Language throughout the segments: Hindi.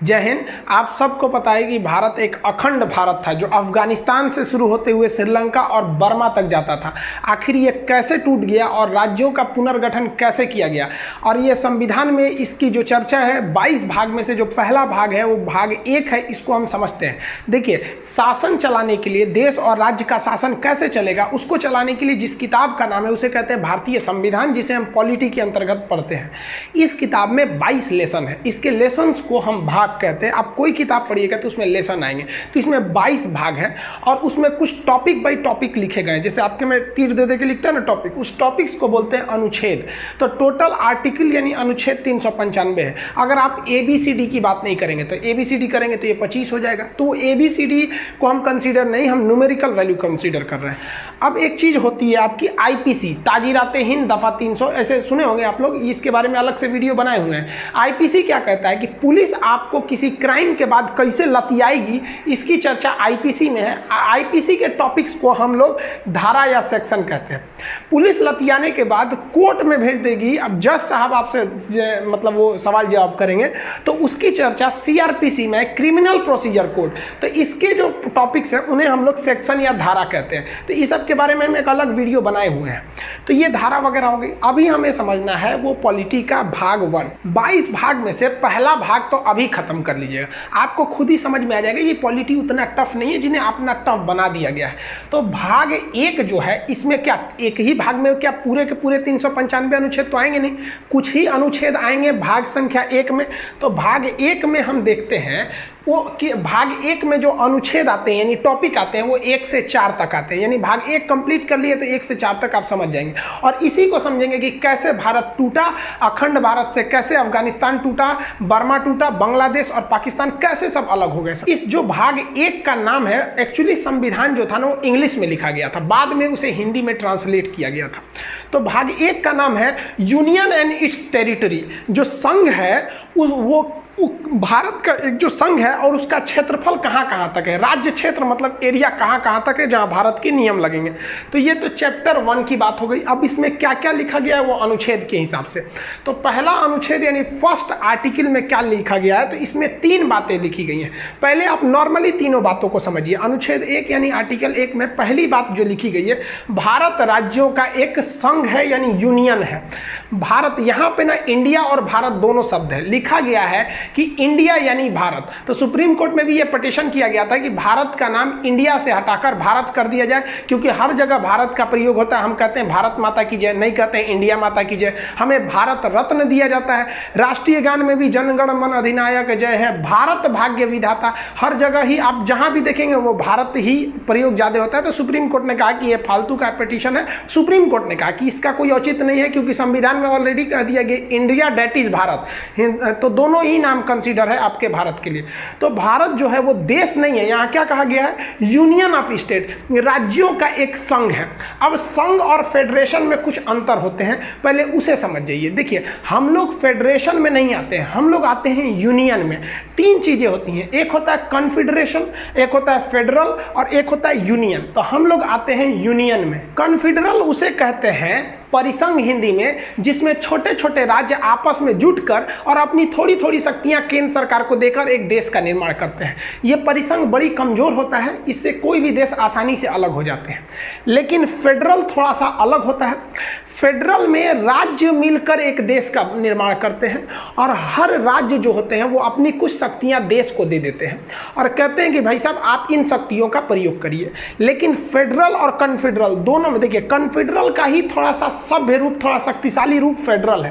जय हिंद। आप सबको पता है कि भारत एक अखंड भारत था जो अफगानिस्तान से शुरू होते हुए श्रीलंका और बर्मा तक जाता था। आखिर ये कैसे टूट गया और राज्यों का पुनर्गठन कैसे किया गया, और ये संविधान में इसकी जो चर्चा है 22 भाग में से जो पहला भाग है वो भाग 1 है, इसको हम समझते हैं। देखिए, शासन चलाने के लिए, देश और राज्य का शासन कैसे चलेगा उसको चलाने के लिए जिस किताब का नाम है उसे कहते हैं भारतीय संविधान, जिसे हम पॉलिटी के अंतर्गत पढ़ते हैं। इस किताब में 22 लेसन है। इसके लेसन्स को हम भाग कहते हैं। आप कोई किताब पढ़िएगा तो उसमें लेसन आएंगे, तो इसमें 22 भाग है और उसमें कुछ टॉपिक बाय टॉपिक लिखे गए हैं। जैसे आपके में तीर दे के लिखते हैं ना टॉपिक, उस टॉपिक्स को बोलते हैं अनुच्छेद। तो टोटल आर्टिकल यानी अनुच्छेद 395 है। अगर आप ABCD की बात नहीं करेंगे तो ABCD करेंगे तो ये 25 हो जाएगा। तो ABCD को हम कंसीडर नहीं, हम न्यूमेरिकल वैल्यू कंसीडर कर रहे हैं। अब एक चीज होती है आपकी IPC, ताजीराते हिंद दफा 300, ऐसे सुने होंगे आप लोग, इसके बारे में अलग से वीडियो बनाए हुए हैं। IPC क्या कहता है कि पुलिस आपको किसी क्राइम के बाद कैसे लतियाएगी, इसकी चर्चा IPC में है। IPC के टॉपिक्स को हम लोग धारा या सेक्शन कहते हैं। पुलिस लतियाने के बाद कोर्ट में भेज देगी। अब जज साहब आपसे मतलब वो सवाल जवाब करेंगे तो उसकी चर्चा CRPC में, क्रिमिनल प्रोसीजर कोड। तो इसके जो टॉपिक्स हैं उन्हें हम लोग सेक्शन या धारा कहते हैं। तो इस सब के बारे में हम एक अलग वीडियो बनाए हुए हैं। तो ये धारा वगैरह हो गई। अभी हमें समझना है वो पॉलिटी का भाग 1। 22 भाग में से पहला भाग तो अभी खत्म कर लीजिएगा, आपको खुद ही समझ में आ जाएगा ये पॉलिटी उतना टफ नहीं है जिन्हें अपना टफ बना दिया गया है। तो भाग 1 जो है, इसमें क्या एक ही भाग में क्या पूरे के पूरे 395 अनुच्छेद तो आएंगे नहीं, कुछ ही अनुच्छेद आएंगे भाग संख्या 1 में। तो भाग 1 में हम देखते हैं वो कि भाग 1 में जो अनुच्छेद आते हैं यानी टॉपिक आते हैं वो 1 से 4 तक आते हैं। यानी भाग 1 कंप्लीट कर लिए तो 1 से 4 तक आप समझ जाएंगे और इसी को समझेंगे कि कैसे भारत टूटा, अखंड भारत से कैसे अफगानिस्तान टूटा, बर्मा टूटा, बांग्लादेश और पाकिस्तान कैसे सब अलग हो गए। इस जो भाग 1 का नाम है, एक्चुअली संविधान जो था ना वो इंग्लिश में लिखा गया था, बाद में उसे हिंदी में ट्रांसलेट किया गया था। तो भाग 1 का नाम है यूनियन एंड इट्स टेरिटरी। जो संघ है वो भारत का एक जो संघ है और उसका क्षेत्रफल कहाँ कहाँ तक है, राज्य क्षेत्र मतलब एरिया कहाँ कहाँ तक है जहाँ भारत के नियम लगेंगे। तो ये तो चैप्टर 1 की बात हो गई। अब इसमें क्या क्या लिखा गया है वो अनुच्छेद के हिसाब से। तो पहला अनुच्छेद यानी फर्स्ट आर्टिकल में क्या लिखा गया है, तो इसमें 3 बातें लिखी गई हैं। पहले आप नॉर्मली तीनों बातों को समझिए। अनुच्छेद 1 यानी आर्टिकल 1 में पहली बात जो लिखी गई है, भारत राज्यों का एक संघ है यानी यूनियन है। भारत, यहाँ पे ना इंडिया और भारत दोनों शब्द है, लिखा गया है कि इंडिया यानी भारत। तो सुप्रीम कोर्ट में भी यह पिटीशन किया गया था कि भारत का नाम इंडिया से हटाकर भारत कर दिया जाए, क्योंकि हर जगह भारत का प्रयोग होता है। हम कहते हैं भारत माता की जय, नहीं कहते हैं इंडिया माता की जय। हमें भारत रत्न दिया जाता है। राष्ट्रीय गान में भी जनगण मन अधिनायक जय है, भारत भाग्य विधाता। हर जगह ही आप जहां भी देखेंगे वो भारत ही प्रयोग ज्यादा होता है। तो सुप्रीम कोर्ट ने कहा कि यह फालतू का पिटीशन है। सुप्रीम कोर्ट ने कहा कि इसका कोई औचित्य नहीं है, क्योंकि संविधान में ऑलरेडी कह दिया गया इंडिया डेट इज भारत। तो दोनों ही नाम कंसीडर है आपके भारत के लिए। तो भारत जो है वो देश नहीं है, यहां क्या कहा गया है, यूनियन ऑफ स्टेट, राज्यों का एक संघ है। अब संघ और फेडरेशन में कुछ अंतर होते हैं, पहले उसे समझ जाइए। देखिए, हम लोग फेडरेशन में नहीं आते हैं, हम लोग आते हैं यूनियन में। 3 चीजें होती हैं, एक होता है कॉन्फेडरेशन, एक होता है फेडरल और एक होता है यूनियन। तो हम लोग आते हैं यूनियन में। कॉन्फेडरल उसे कहते हैं परिसंघ हिंदी में, जिसमें छोटे छोटे राज्य आपस में जुटकर और अपनी थोड़ी थोड़ी शक्तियां केंद्र सरकार को देकर एक देश का निर्माण करते हैं। यह परिसंघ बड़ी कमजोर होता है, इससे कोई भी देश आसानी से अलग हो जाते हैं। लेकिन फेडरल थोड़ा सा अलग होता है। फेडरल में राज्य मिलकर एक देश का निर्माण करते हैं और हर राज्य जो होते हैं वो अपनी कुछ शक्तियां देश को दे देते हैं और कहते हैं कि भाई साहब आप इन शक्तियों का प्रयोग करिए। लेकिन फेडरल और कॉन्फेडरल दोनों में देखिए, कॉन्फेडरल का ही थोड़ा सा सभ्य रूप, थोड़ा शक्तिशाली रूप फेडरल है।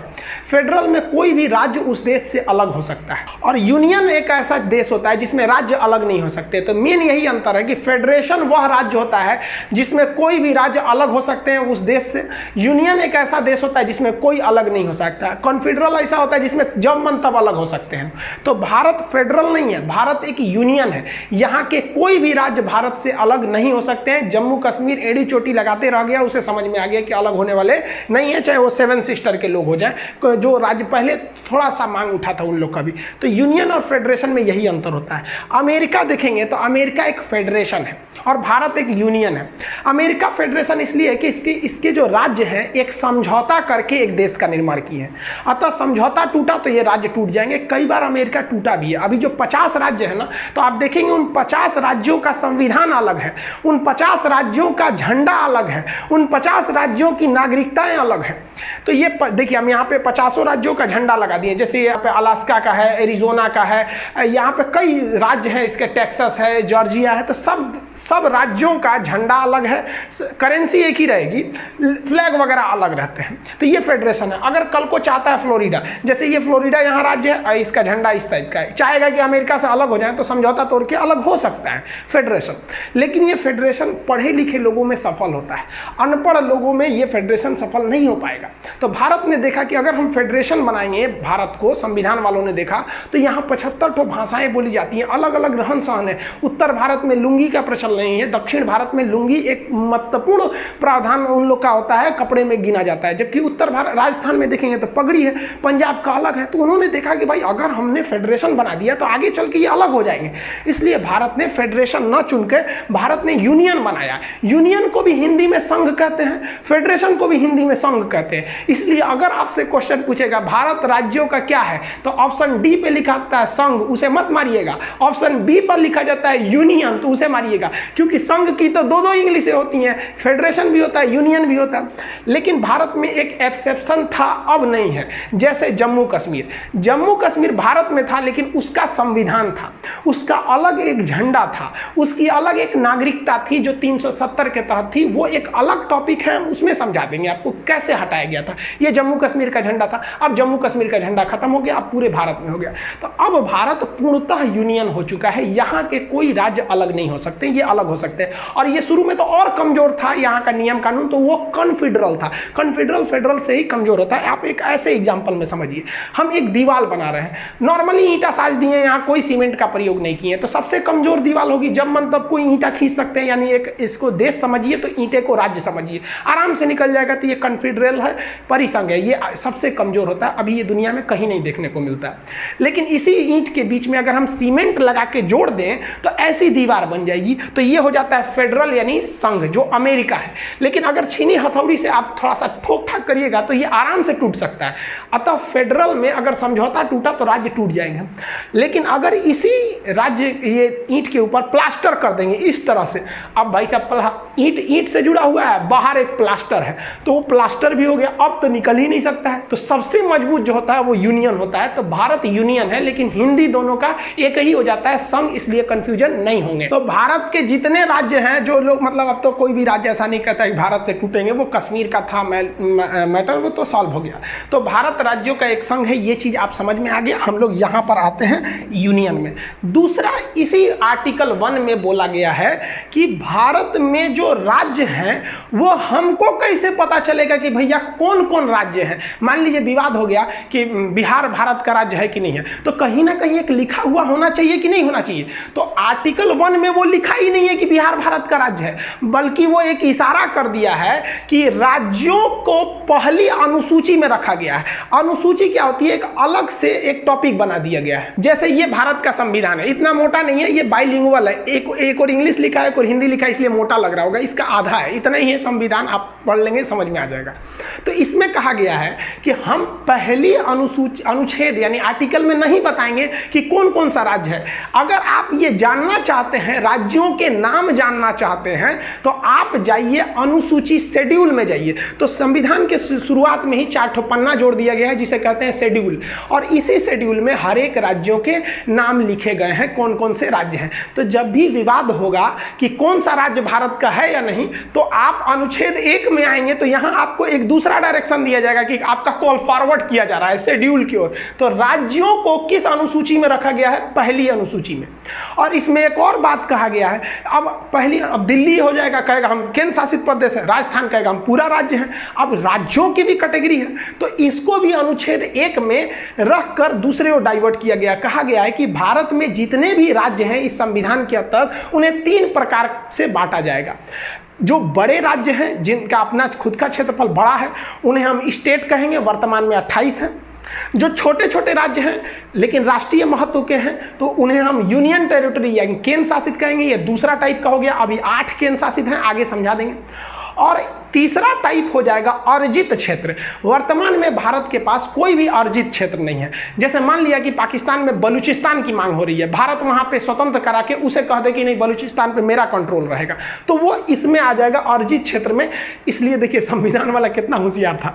फेडरल में कोई भी राज्य उस देश से अलग हो सकता है और यूनियन एक ऐसा देश होता है जिसमें राज्य अलग नहीं हो सकते। तो मेन यही अंतर है कि फेडरेशन वह राज्य होता है जिसमें कोई भी राज्य अलग हो सकते हैं उस देश से। यूनियन एक ऐसा देश होता है जिसमें कोई अलग नहीं हो सकता। कॉन्फेडरल ऐसा होता है जिसमें जब मन तब अलग हो सकते हैं। तो भारत फेडरल नहीं है, भारत एक यूनियन है। यहाँ के कोई भी राज्य भारत से अलग नहीं हो सकते हैं। जम्मू कश्मीर एड़ी चोटी लगाते रह गया, उसे समझ में आ गया कि अलग होने वाले नहीं है, चाहे वो 7 सिस्टर के लोग हो जाए, जो राज्य पहले थोड़ा सा मांग उठा था उन लोग का भी। तो यूनियन और फेडरेशन में यही अंतर होता है। अमेरिका देखेंगे तो अमेरिका एक फेडरेशन है और भारत एक यूनियन है। अमेरिका फेडरेशन इसलिए है कि इसके जो राज्य हैं एक समझौता करके एक देश का निर्माण किए हैं, अतः समझौता टूटा तो ये राज्य टूट जाएंगे। कई बार अमेरिका टूटा भी है। अभी जो 50 राज्य है ना, तो आप देखेंगे उन 50 राज्यों का संविधान अलग है, उन 50 राज्यों का झंडा अलग है, उन 50 राज्यों की नागरिकताएं अलग है। तो ये देखिए, हम यहाँ पे 50 राज्यों का झंडा लगा दिए, जैसे यहाँ पे अलास्का का है, एरिजोना का है, यहाँ पे कई राज्य हैं, इसके टेक्सास है, जॉर्जिया है, तो सब राज्यों का झंडा अलग है, करेंसी एक ही रहेगी, फ्लैग वगैरह अलग रहते हैं। तो ये फेडरेशन है। अगर कल को चाहता है फ्लोरिडा, जैसे ये फ्लोरिडा यहाँ राज्य है, इसका झंडा इस टाइप का है, चाहेगा कि अमेरिका से अलग हो जाए तो समझौता तोड़ के अलग हो सकता है फेडरेशन। लेकिन ये फेडरेशन पढ़े लिखे लोगों में सफल होता है, अनपढ़ लोगों में ये फेडरेशन सफल नहीं हो पाएगा। तो भारत ने देखा कि अगर हम फेडरेशन बनाएंगे भारत को, संविधान वालों ने देखा तो यहाँ 75 भाषाएं बोली जाती हैं, अलग अलग रहन सहन है। उत्तर भारत में लुंगी का प्रचलन नहीं है, दक्षिण भारत में लुंगी एक महत्वपूर्ण प्रावधान उन लोग का होता है, कपड़े में गिना जाता है, जबकि उत्तर भारत राजस्थान में देखेंगे तो पगड़ी है, पंजाब का अलग है। तो उन्होंने देखा कि भाई अगर हमने फेडरेशन बना दिया तो आगे चल के ये अलग हो जाएंगे, इसलिए भारत ने फेडरेशन न चुन के भारत ने यूनियन बनाया। यूनियन को भी हिंदी में संघ कहते हैं, फेडरेशन को भी हिंदी में संघ कहते हैं। इसलिए अगर आपसे क्वेश्चन पूछेगा भारत राज्यों का क्या है, तो ऑप्शन डी पे लिखा होता है संघ, उसे मत मारिएगा। ऑप्शन बी पर लिखा जाता है यूनियन, तो उसे मारिएगा, क्योंकि संघ की तो दो इंग्लिशें होती हैं, फेडरेशन भी होता है, यूनियन भी होता है। लेकिन भारत में एक एक्सेप्शन था, अब नहीं है। जैसे जम्मू कश्मीर भारत में था, लेकिन उसका संविधान था, उसका अलग एक झंडा था, उसकी अलग एक नागरिकता थी जो 370 के तहत थी। वो एक अलग टॉपिक है, उसमें समझा देंगे आपको कैसे हटाया गया था। ये जम्मू कश्मीर का झंडा था, अब जम्मू कश्मीर का झंडा खत्म हो गया, अब पूरे भारत में हो गया। तो अब भारत पूर्णतः यूनियन हो चुका है, यहाँ के कोई राज्य अलग नहीं हो सकते, ये अलग हो सकते हैं। और ये शुरू में तो और कमजोर था यहाँ का नियम कानून, तो वो कॉन्फेडरल था। कॉन्फेडरल फेडरल से ही कमजोर होता है। आप एक ऐसे एग्जाम्पल में समझिए, हम एक दीवार बना रहे हैं, नॉर्मली ईंटा साज दिए, यहाँ कोई सीमेंट का प्रयोग नहीं किए, तो सबसे कमजोर दीवार होगी। जब मन तब कोई ईंटा खींच सकते हैं, यानी एक इसको देश समझिए तो ईंटे को राज्य समझिए, आराम से निकल जाएगा। तो ये कॉन्फेडरल है, परिसंघ है, ये सबसे कमजोर होता है। अभी ये दुनिया में कहीं नहीं देखने को मिलता है। लेकिन इसी ईंट के बीच में अगर हम सीमेंट लगा के जोड़ दें तो ऐसी दीवार बन जाएगी। तो ये हो जाता है फेडरल यानी संघ, जो अमेरिका है। लेकिन अगर छीनी हथौड़ी से आप थोड़ा सा ठोक ठाक करिएगा तो ये आराम से टूट सकता है। अतः फेडरल में अगर समझौता टूटा तो राज्य टूट जाएंगे। लेकिन अगर इसी राज्य ये ईंट के ऊपर प्लास्टर कर देंगे इस तरह से, अब भाई साहब ईंट से जुड़ा हुआ है, बाहर एक प्लास्टर है, तो वो प्लास्टर भी हो गया, अब तो निकल ही नहीं सकता है। तो सबसे मजबूत जो होता है वो यूनियन होता है। तो भारत यूनियन है, लेकिन हिंदी दोनों का एक ही हो जाता है, संघ, इसलिए कंफ्यूजन नहीं होंगे। तो भारत के जितने राज्य हैं, जो लोग मतलब अब तो कोई भी राज्य ऐसा नहीं कहता कि भारत से टूटेंगे, वो कश्मीर का था मैटर, वो तो सॉल्व हो गया। तो भारत राज्यों का एक संघ है, ये चीज आप समझ में आ गया। हम लोग यहां पर आते हैं यूनियन में। दूसरा, इसी आर्टिकल 1 में बोला गया है कि भारत में जो राज्य हैं वो हमको कैसे पता चलेगा कि भैया कौन कौन राज्य हैं। मान लीजिए विवाद हो गया कि बिहार भारत का राज्य है कि नहीं है, तो कहीं ना कहीं एक लिखा हुआ होना चाहिए कि नहीं होना चाहिए। तो आर्टिकल 1 में वो लिखा ही नहीं है कि बिहार भारत का राज्य है, बल्कि वो एक इशारा कर दिया है कि राज्यों को पहली अनुसूची में रखा गया है। अनुसूची क्या होती है, एक अलग से एक टॉपिक बना दिया गया है। जैसे ये भारत का संविधान है, इतना मोटा नहीं है, ये बाइलिंगुअल है, एक और इंग्लिश लिखा है, एक और हिंदी लिखा है, इसलिए मोटा लग रहा होगा, इसका आधा है, इतना ही है संविधान। आप पढ़ लेंगे समझ में आ जाएगा। तो इसमें कहा गया है कि हम पहली अनुच्छेद यानी आर्टिकल में नहीं बताएंगे कि कौन कौन सा राज्य है। अगर आप ये जानना चाहते हैं, राज्यों के नाम जानना चाहते हैं, तो आप जाइए अनुसूची शेड्यूल में जाइए। तो संविधान के शुरुआत में ही 4 पन्ना जोड़ दिया गया है, जिसे कहते हैं शेड्यूल, और इसी शेड्यूल में हर एक राज्यों के नाम लिखे गए हैं, कौन कौन से राज्य हैं। तो जब भी विवाद होगा कि कौन सा राज्य भारत का है या नहीं, तो आप अनुच्छेद 1 में आएंगे तो यहां आपको एक दूसरा डायरेक्शन दिया जाएगा कि आपका कॉल फॉरवर्ड किया जा रहा है शेड्यूल की ओर। तो राज्यों को किस अनुसूची में रखा गया है, पहली अनुसूची में। और इसमें एक और बात कहा गया है, अब दिल्ली हो जाएगा, कहेगा हम केंद्र शासित प्रदेश है, राजस्थान कहेगा हम पूरा राज्य है। अब राज्यों की भी कैटेगरी है, तो इसको भी अनुच्छेद 1 में रखकर दूसरे ओर डाइवर्ट किया गया। कहा गया है कि भारत में जितने भी राज्य हैं इस संविधान के अंतर्गत उन्हें 3 प्रकार से बांटा जाएगा। जो बड़े राज्य हैं जिनका अपना खुद का क्षेत्रफल बड़ा है उन्हें हम स्टेट कहेंगे, वर्तमान में 28 हैं। जो छोटे छोटे राज्य हैं लेकिन राष्ट्रीय महत्व के हैं तो उन्हें हम यूनियन टेरिटरी यानी केंद्र शासित कहेंगे। ये दूसरा टाइप का हो गया। अभी 8 केंद्र शासित हैं, आगे समझा देंगे। और तीसरा टाइप हो जाएगा अर्जित क्षेत्र। वर्तमान में भारत के पास कोई भी अर्जित क्षेत्र नहीं है। जैसे मान लिया कि पाकिस्तान में बलूचिस्तान की मांग हो रही है, भारत वहां पे स्वतंत्र करा के उसे कह दे कि नहीं बलूचिस्तान पे मेरा कंट्रोल रहेगा, तो वो इसमें आ जाएगा अर्जित क्षेत्र में। इसलिए देखिए संविधान वाला कितना होशियार था,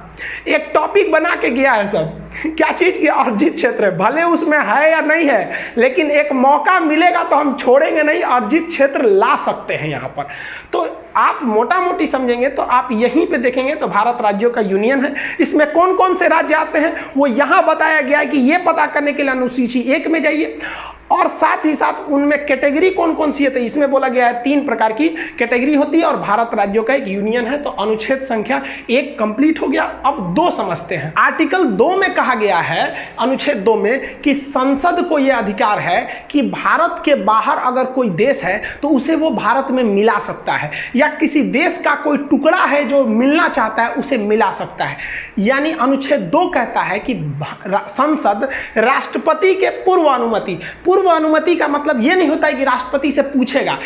एक टॉपिक बना के गया है सब, क्या चीज की अर्जित क्षेत्र, भले उसमें है या नहीं है लेकिन एक मौका मिलेगा तो हम छोड़ेंगे नहीं, अर्जित क्षेत्र ला सकते हैं यहाँ पर। तो आप मोटा मोटी समझेंगे तो आप यहीं पे देखेंगे तो भारत राज्यों का यूनियन है। इसमें कौन कौन से राज्य आते हैं वो यहां बताया गया है कि ये पता करने के लिए अनुसूची 1 में जाइए, और साथ ही साथ उनमें कैटेगरी कौन कौन सी है। तो इसमें बोला गया है 3 प्रकार की कैटेगरी होती है और भारत राज्यों का एक यूनियन है। तो अनुच्छेद संख्या 1 कंप्लीट हो गया। अब 2 समझते हैं। आर्टिकल 2 में कहा गया है, अनुच्छेद 2 में, कि संसद को यह अधिकार है कि भारत के बाहर अगर कोई देश है तो उसे वो भारत में मिला सकता है, या किसी देश का कोई टुकड़ा है जो मिलना चाहता है उसे मिला सकता है। यानी अनुच्छेद 2 कहता है कि संसद राष्ट्रपति के पूर्व अनुमति का मतलब यह नहीं होता है कि राष्ट्रपति से पूछेगा।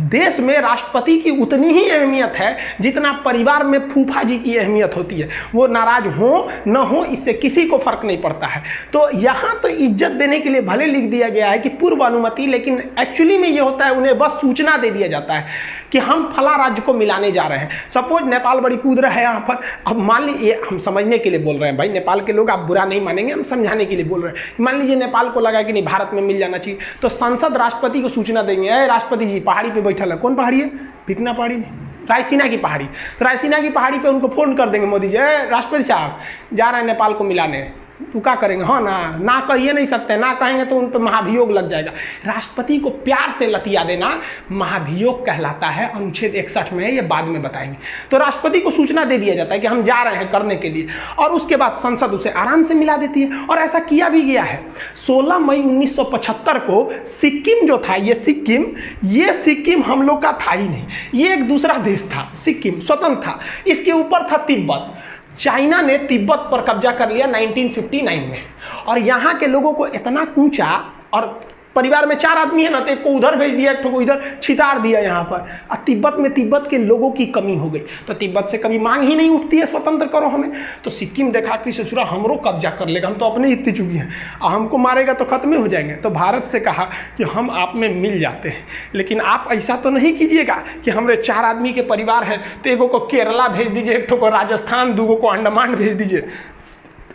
देश में राष्ट्रपति की उतनी ही अहमियत है जितना परिवार में फूफा जी की अहमियत होती है। वो नाराज हो न हो इससे किसी को फर्क नहीं पड़ता है। तो यहां तो इज्जत देने के लिए भले लिख दिया गया है कि पूर्व अनुमति, लेकिन एक्चुअली में ये होता है उन्हें बस सूचना दे दिया जाता है कि हम फला राज्य को मिलाने जा रहे हैं। सपोज नेपाल बड़ी कूद रहा है यहाँ पर। अब मान लीजिए, हम समझने के लिए बोल रहे हैं भाई, नेपाल के लोग आप बुरा नहीं मानेंगे, हम समझाने के लिए बोल रहे हैं। मान लीजिए नेपाल को लगा कि नहीं भारत में मिल जाना चाहिए, तो संसद राष्ट्रपति को सूचना देंगे, अरे राष्ट्रपति जी पहाड़ी पे बैठा है। कौन पहाड़ी है? भिकना पहाड़ी नहीं, रायसीना की पहाड़ी। तो रायसीना की पहाड़ी पे उनको फोन कर देंगे, मोदी जी राष्ट्रपति साहब जा रहे हैं नेपाल को मिलाने, तो क्या करेंगे? हाँ ना कहिए नहीं सकते, ना कहेंगे तो उन पर महाभियोग लग जाएगा। राष्ट्रपति को प्यार से लतिया देना महाभियोग कहलाता है। अनुच्छेद 61 में ये बाद में बताएंगे। तो राष्ट्रपति को सूचना दे दिया जाता है कि हम जा रहे हैं करने के लिए, और उसके बाद संसद उसे आराम से मिला देती है। और ऐसा किया भी गया है। 16 मई 1975 को सिक्किम जो था, ये सिक्किम हम लोग का था ही नहीं, ये एक दूसरा देश था। सिक्किम स्वतंत्र था, इसके ऊपर था तिब्बत। चाइना ने तिब्बत पर कब्जा कर लिया 1959 में, और यहाँ के लोगों को इतना कूचा, और परिवार में 4 आदमी है ना, तो एक को उधर भेज दिया, एक को इधर छितार दिया यहाँ पर। और तिब्बत के लोगों की कमी हो गई, तो तिब्बत से कभी मांग ही नहीं उठती है स्वतंत्र करो हमें। तो सिक्किम देखा कि ससुरा हमरो कब्जा कर लेगा, हम तो अपने इतनी चुकी हैं, हमको मारेगा तो खत्म ही हो जाएंगे। तो भारत से कहा कि हम आप में मिल जाते हैं, लेकिन आप ऐसा तो नहीं कीजिएगा कि हमारे 4 आदमी के परिवार है तो एगो को केरला भेज दीजिए, एक को राजस्थान, 2 को अंडमान भेज दीजिए।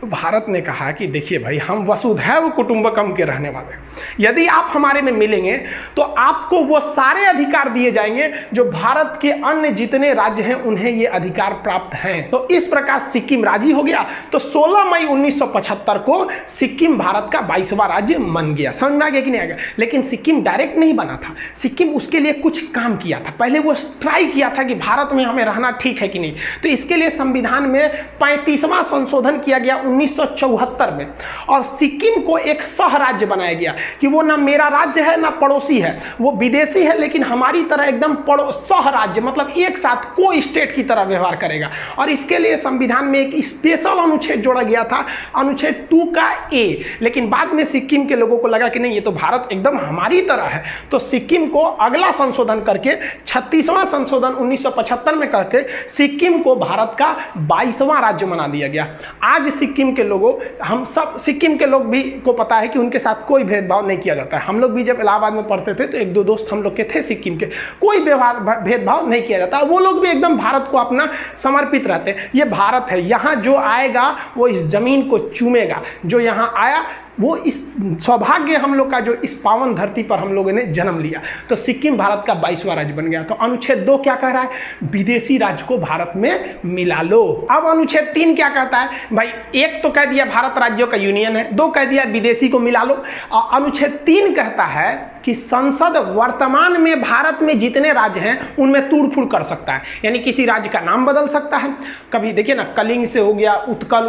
तो भारत ने कहा कि देखिए भाई, हम वसुधैव कुटुंबकम के रहने वाले, यदि आप हमारे में मिलेंगे तो आपको वो सारे अधिकार दिए जाएंगे जो भारत के अन्य जितने राज्य हैं उन्हें ये अधिकार प्राप्त हैं। तो इस प्रकार सिक्किम राजी हो गया। तो 16 मई 1975 को सिक्किम भारत का 22वां राज्य बन गया। समझ में आ गया कि नहीं आ गया? लेकिन सिक्किम डायरेक्ट नहीं बना था, सिक्किम उसके लिए कुछ काम किया था। पहले वो ट्राई किया था कि भारत में हमें रहना ठीक है कि नहीं। तो इसके लिए संविधान में 35वां संशोधन किया गया 1974 में, और सिक्किम को एक सह राज्य बनाया गया कि वो ना मेरा राज्य है ना पड़ोसी है, वो विदेशी है लेकिन हमारी तरह एकदम सह राज्य, मतलब एक साथ को स्टेट की तरह व्यवहार करेगा। और इसके लिए संविधान में एक स्पेशल अनुच्छेद जोड़ा गया था, अनुच्छेद 2 का A। लेकिन बाद में सिक्किम के लोगों को लगा कि नहीं, ये तो भारत एकदम हमारी तरह है। तो सिक्किम को अगला संशोधन करके 36वां संशोधन 1975 में करके सिक्किम को भारत का 22वां राज्य बना दिया गया। आज सिक्किम के लोगों, हम सब सिक्किम के लोग भी को पता है कि उनके साथ कोई भेदभाव नहीं किया जाता है। हम लोग भी जब इलाहाबाद में पढ़ते थे तो 1-2 दोस्त हम लोग के थे सिक्किम के, कोई भेदभाव नहीं किया जाता। वो लोग भी एकदम भारत को अपना समर्पित रहते हैं। ये भारत है, यहाँ जो आएगा वो इस जमीन को चूमेगा। जो यहाँ आया वो इस सौभाग्य हम लोग का जो इस पावन धरती पर हम लोगों ने जन्म लिया। तो सिक्किम भारत का 22वां राज्य बन गया। तो अनुच्छेद 2 क्या कह रहा है? विदेशी राज्य को भारत में मिला लो। अब अनुच्छेद 3 क्या कहता है? भाई, 1 तो कह दिया भारत राज्यों का यूनियन है, 2 कह दिया विदेशी को मिला लो। और अनुच्छेद 3 कहता है कि संसद वर्तमान में भारत में जितने राज्य हैं उनमें तोड़-फोड़ कर सकता है। यानी किसी राज्य का नाम बदल सकता है। कभी देखिए ना, कलिंग से हो गया उत्कल,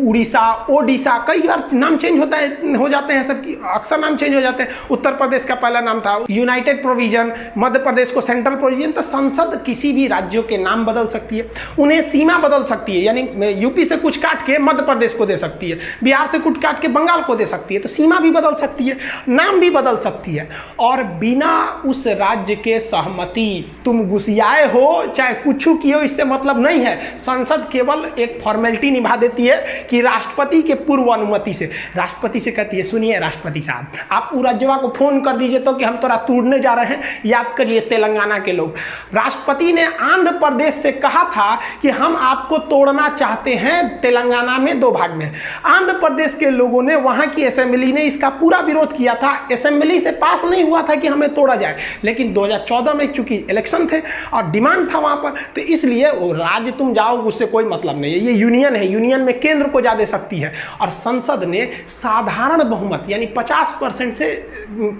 उड़ीसा, ओडिशा, कई बार नाम चेंज होता हो जाते हैं, सबकी अक्सर नाम चेंज हो जाते हैं। उत्तर प्रदेश का पहला नाम था यूनाइटेड प्रोविजन, मध्य प्रदेश को सेंट्रल प्रोविजन। तो संसद किसी भी राज्यों के नाम बदल सकती है, उन्हें सीमा बदल सकती है, यानी यूपी से कुछ काट के मध्य प्रदेश को दे सकती है, बिहार से कुछ काट के बंगाल को दे सकती है। तो सीमा भी बदल सकती है, नाम भी बदल सकती है, और बिना उस राज्य के सहमति, तुम घुसियाए हो चाहे कुछ किए हो, इससे मतलब नहीं है। संसद केवल एक फॉर्मेलिटी निभा देती है कि राष्ट्रपति के पूर्व अनुमति से, राष्ट्रपति से कहती है सुनिए राष्ट्रपति साहब, आप राज्यवा को फोन कर दीजिए तो कि हम तोड़ा तोड़ने जा रहे हैं। याद करिए तेलंगाना के लोग, राष्ट्रपति ने आंध्र प्रदेश से कहा था कि हम आपको तोड़ना चाहते हैं तेलंगाना में 2 भाग में। आंध्र प्रदेश के लोगों ने, वहां की असेंबली ने इसका पूरा विरोध किया था। असेंबली से पास नहीं हुआ था कि हमें तोड़ा जाए, लेकिन 2014 में चूंकि इलेक्शन थे और डिमांड था वहां पर, तो इसलिए वो राज्य तुम जाओ उससे कोई मतलब नहीं है, ये यूनियन है, यूनियन में केंद्र को जा दे सकती है। और संसद ने साधारण बहुमत यानी 50% से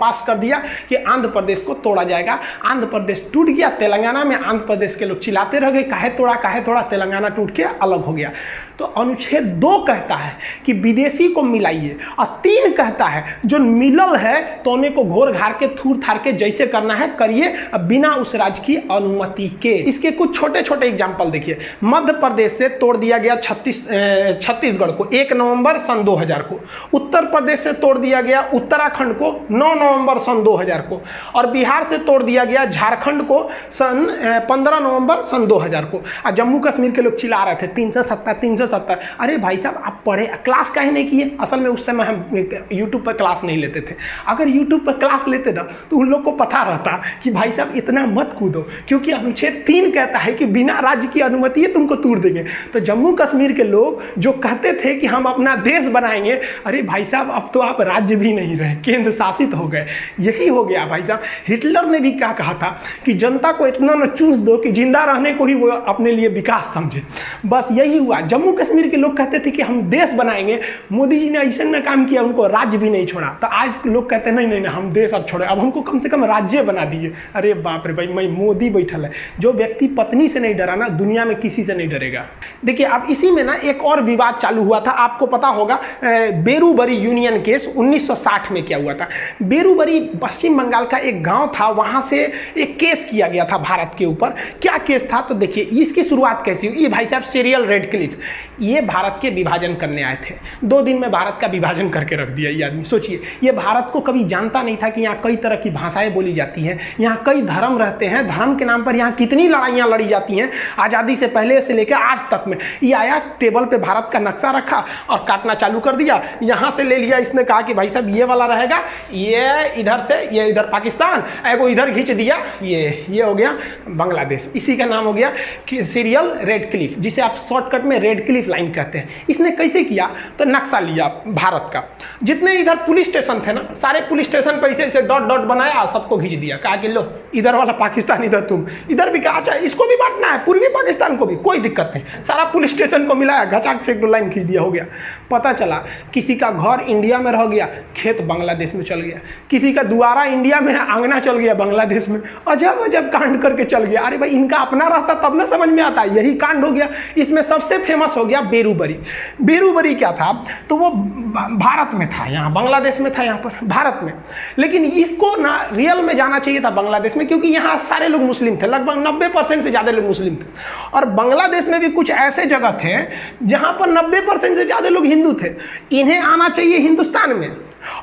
पास कर दिया कि आंध्र प्रदेश को तोड़ा जाएगा। आंध्र प्रदेश टूट गया। तेलंगाना में आंध्र प्रदेश के लोग चिल्लाते रह गए, काहे तोड़ा, तेलंगाना टूट के अलग हो गया। तो अनुच्छेद 2 कहता है कि विदेशी को मिलाइए, और 3 कहता है जो मिलल है तो उन्हें को घोर घार के थूर थार के जैसे करना है करिए, बिना उस राज्य की अनुमति के। इसके कुछ छोटे छोटे एग्जाम्पल देखिए। मध्य प्रदेश से तोड़ दिया गया छत्तीसगढ़ को 1 नवंबर सन 2000 को, उत्तर प्रदेश से तोड़ दिया गया उत्तराखंड को 9 नवंबर सन 2000 को, और बिहार से तोड़ दिया गया झारखंड को सन 15 नवंबर सन 2000 को। और जम्मू कश्मीर के लोग चिल्ला रहे थे 370। अरे भाई साहब, आप पढ़े, क्लास काहे नहीं किए? असल में उस समय हम यूट्यूब पर क्लास नहीं लेते थे। अगर यूट्यूब पर क्लास लेते ना तो उन लोग को पता रहता कि भाई साहब इतना मत कूदो, क्योंकि अनुच्छेद 3 कहता है कि बिना राज्य की अनुमति है तुमको तोड़ देंगे। तो जम्मू कश्मीर के लोग जो कहते थे कि हम अपना देश बनाएंगे, अरे भाई साहब अब तो आप राज्य भी नहीं रहे, केंद्र शासित हो गए। यही हो गया भाई साहब। हिटलर ने भी क्या कहा था कि जनता को इतना न चूस दो कि जिंदा रहने को ही वो अपने लिए विकास समझे। बस यही हुआ। जम्मू कश्मीर के लोग कहते थे कि हम देश बनाएंगे, मोदी जी ने ऐसा में काम किया, उनको राज्य भी नहीं छोड़ा। तो आज लोग कहते हैं नहीं हम देश अब छोड़े, अब हमको कम से कम राज्य बना दीजिए। अरे बाप रे भाई, मैं मोदी बैठल है। जो व्यक्ति पत्नी से नहीं डरा ना, दुनिया में किसी से नहीं डरेगा। देखिए अब इसी में ना एक और विवाद चालू हुआ था, आपको पता होगा बेरूबरी यूनियन केस 1960 में क्या हुआ था। बेरूबरी पश्चिम बंगाल का एक गांव था, वहां से एक केस किया गया था भारत के ऊपर। क्या केस था तो देखिए इसकी शुरुआत कैसी हुई। ये भाई साहब सीरियल रेडक्लिफ, ये भारत के विभाजन करने आए थे। 2 दिन में भारत का विभाजन करके रख दिया ये आदमी। सोचिए, ये भारत को कभी जानता नहीं था कि यहाँ कई तरह की भाषाएं बोली जाती हैं, यहाँ कई धर्म रहते हैं, धर्म के नाम पर यहाँ कितनी लड़ाइयाँ लड़ी जाती हैं आज़ादी से पहले से लेकर आज तक में। ये आया टेबल पे भारत का नक्शा रखा और काटना चालू कर दिया। यहाँ से ले लिया, इसने कहा कि भाई साहब ये वाला रहेगा, ये इधर से, ये इधर पाकिस्तान, वो इधर खींच दिया, ये हो गया बांग्लादेश। इसी का नाम हो गया कि सीरियल रेडक्लिफ, जिसे आप शॉर्टकट में रेडक्लिफ लाइन कहते हैं। इसने कैसे किया तो नक्शा लिया भारत का, जितने इधर पुलिस स्टेशन थे ना, सारे पुलिस स्टेशन पर ऐसे डॉट डॉट बनाया, सबको खींच दिया। कहा कि लो इधर वाला पाकिस्तान, इधर तुम, इधर भी कहा अच्छा इसको भी बांटना है, पूर्वी पाकिस्तान को भी, कोई दिक्कत नहीं। सारा पुलिस स्टेशन को मिलाया, घचाक से 1 लाइन खींच दिया, हो गया। पता चला किसी का घर इंडिया में रह गया, खेत बांग्लादेश में चल गया। किसी का द्वारा इंडिया में है, आंगना चल गया बांग्लादेश में। अजब अजब कांड करके चल गया। अरे भाई इनका अपना रहता तब ना समझ में आता, यही कांड हो गया। इसमें सबसे फेमस हो गया बेरूबरी। बेरूबरी क्या था तो वो भारत में था, यहाँ बांग्लादेश में था, यहाँ पर भारत में। लेकिन इसको ना रियल में जाना चाहिए था बांग्लादेश में, क्योंकि यहाँ सारे लोग मुस्लिम थे, लगभग 90% से ज़्यादा लोग मुस्लिम थे। और बांग्लादेश में भी कुछ ऐसे जगह थे जहाँ पर 90% से ज़्यादा लोग हिंदू थे। इन्हें आना चाहिए हिंदुस्तान में